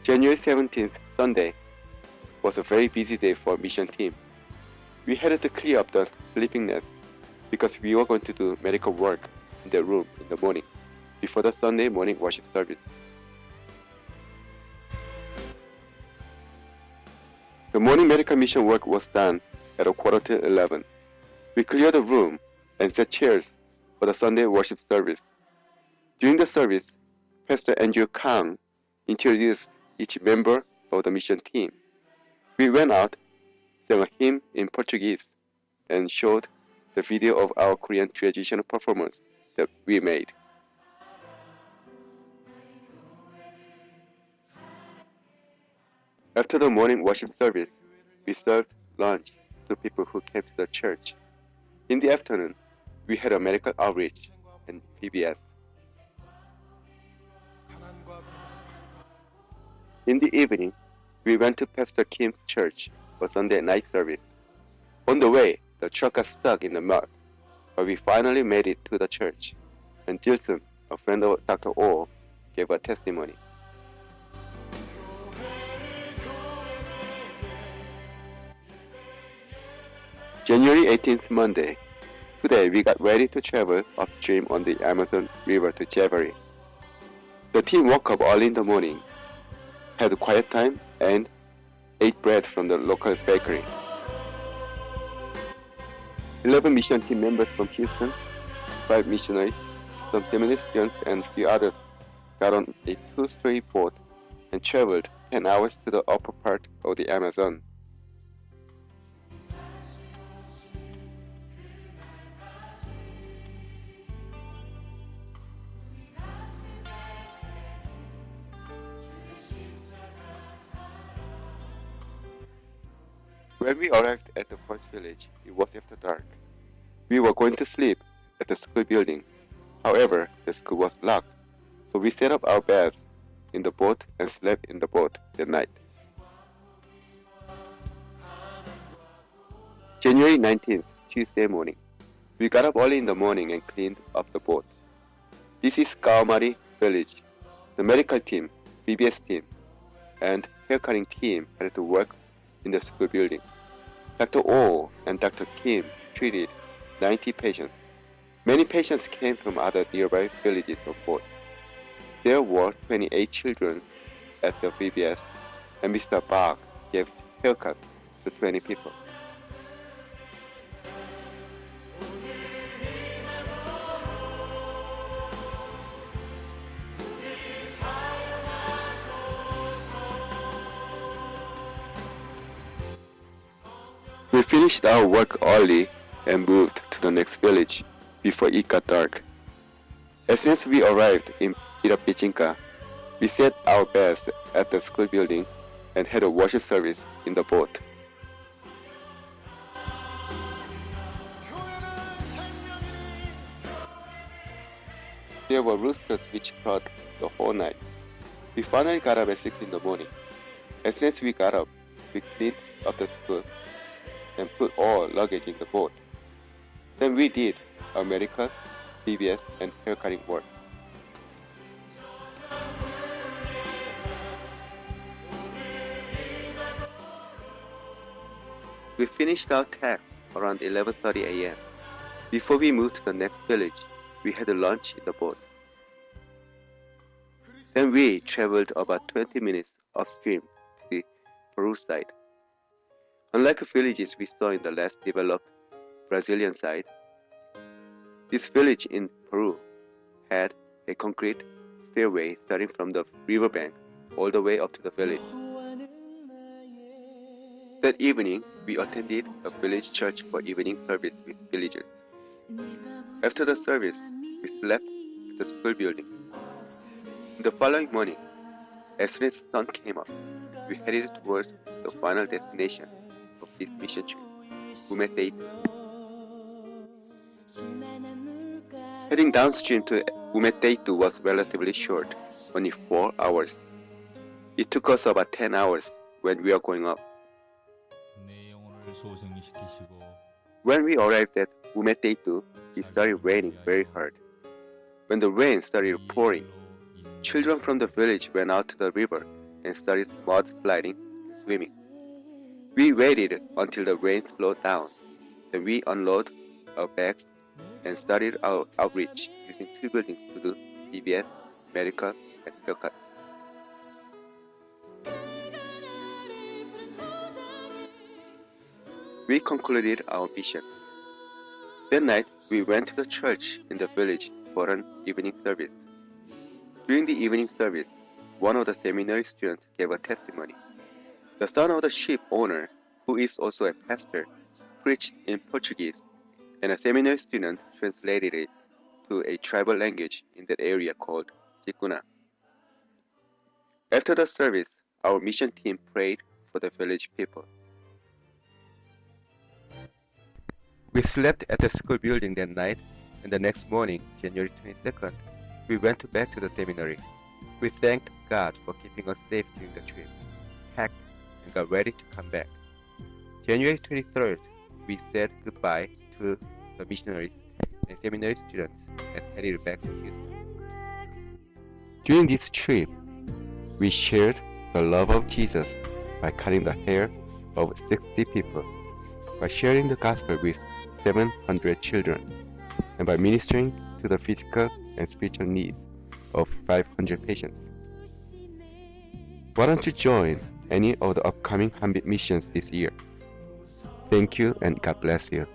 January 17th, Sunday, was a very busy day for mission team. We had to clear up the sleepiness because we were going to do medical work in the room in the morning before the Sunday morning worship service. The morning medical mission work was done at 11:15. We cleared the room and set chairs for the Sunday worship service. During the service, Pastor Andrew Kang introduced each member of the mission team. We went out, sang a hymn in Portuguese, and showed the video of our Korean traditional performance that we made. After the morning worship service, we served lunch to people who came to the church. In the afternoon, we had a medical outreach and VBS. In the evening, we went to Pastor Kim's church for Sunday night service. On the way, the truck got stuck in the mud, but we finally made it to the church, and Jilson, a friend of Dr. Oh, gave a testimony. January 18th, Monday. Today we got ready to travel upstream on the Amazon River to Javari. The team woke up early in the morning, had a quiet time, and ate bread from the local bakery. 11 mission team members from Houston, 5 missionaries, some feminists, and a few others got on a two-story boat and traveled 10 hours to the upper part of the Amazon. When we arrived at the first village, it was after dark. We were going to sleep at the school building. However, the school was locked, so we set up our beds in the boat and slept in the boat that night. January 19th, Tuesday morning. We got up early in the morning and cleaned up the boat. This is Kaomari village. The medical team, VBS team, and haircutting team had to work in the school building. Dr. Oh and Dr. Kim treated 90 patients. Many patients came from other nearby villages of both. There were 28 children at the VBS, and Mr. Park gave haircuts to 20 people. We finished our work early and moved to the next village before it got dark. As soon as we arrived in Pirapichinka, we set our beds at the school building and had a worship service in the boat. There were roosters which crowed the whole night. We finally got up at 6 in the morning. As soon as we got up, we cleaned up the school and put all luggage in the boat. Then we did our medical, VBS, and haircutting work. We finished our tasks around 11:30 a.m. Before we moved to the next village, we had lunch in the boat. Then we traveled about 20 minutes upstream to the Peru side. Unlike villages we saw in the less developed Brazilian side, this village in Peru had a concrete stairway starting from the riverbank all the way up to the village. That evening, we attended a village church for evening service with villagers. After the service, we slept at the school building. The following morning, as soon as the sun came up, we headed towards the final destination of this mission trip, Umeteitu. Heading downstream to Umeteitu was relatively short, only 4 hours. It took us about 10 hours when we were going up. When we arrived at Umeteitu, it started raining very hard. When the rain started pouring, children from the village went out to the river and started mud sliding and swimming. We waited until the rain slowed down. Then we unloaded our bags and started our outreach using two buildings to do DBS, medical, and haircut. We concluded our mission. That night, we went to the church in the village for an evening service. During the evening service, one of the seminary students gave a testimony. The son of the ship owner, who is also a pastor, preached in Portuguese, and a seminary student translated it to a tribal language in that area called Tikuna. After the service, our mission team prayed for the village people. We slept at the school building that night, and the next morning, January 22nd, we went back to the seminary. We thanked God for keeping us safe during the trip, packed, and got ready to come back. January 23rd, we said goodbye to the missionaries and seminary students and headed back to Houston. During this trip, we shared the love of Jesus by cutting the hair of 60 people, by sharing the gospel with 700 children, and by ministering to the physical and spiritual needs of 500 patients. Why don't you join any of the upcoming Hanbit missions this year? Thank you and God bless you.